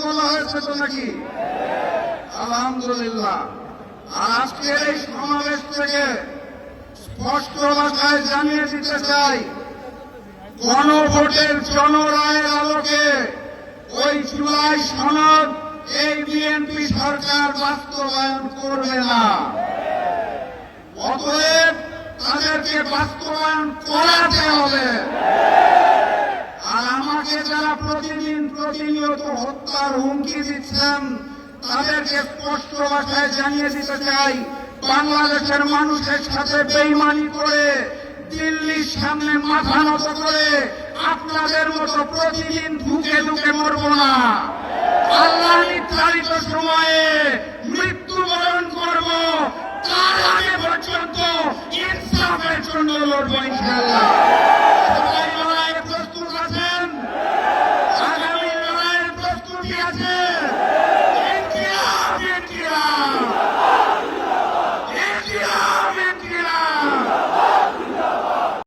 বলা হয়েছে তো নাকি? আলহামদুলিল্লাহ। আর আজকের এই সমাবেশ থেকে স্পষ্ট ভাষায় জানিয়ে দিতে চাই, গণভোটের জনরায়ের আলোকে ওই জুলাই সনদ এই বিএনপি সরকার বাস্তবায়ন করবে না। অতএব তাদেরকে বাস্তবায়ন করাতে হবে। আর আমাকে যারা প্রতিদিন প্রতিনিয়ত হত্যার হুমকি দিচ্ছেন তাদেরকে স্পষ্ট ভাষায় জানিয়ে দিতে চাই, বাংলাদেশের মানুষের সাথে বেইমানি করে দিল্লির সামনে মাথা নত করে আপনাদের মতো প্রতিদিন ধুকে ধুকে মরব না। আল্লাহ নির্ধারিত সময়ে মৃত্যুবরণ করব, তার আগে পর্যন্ত ইনসাফের জন্য লড়ব ইনশাআল্লাহ।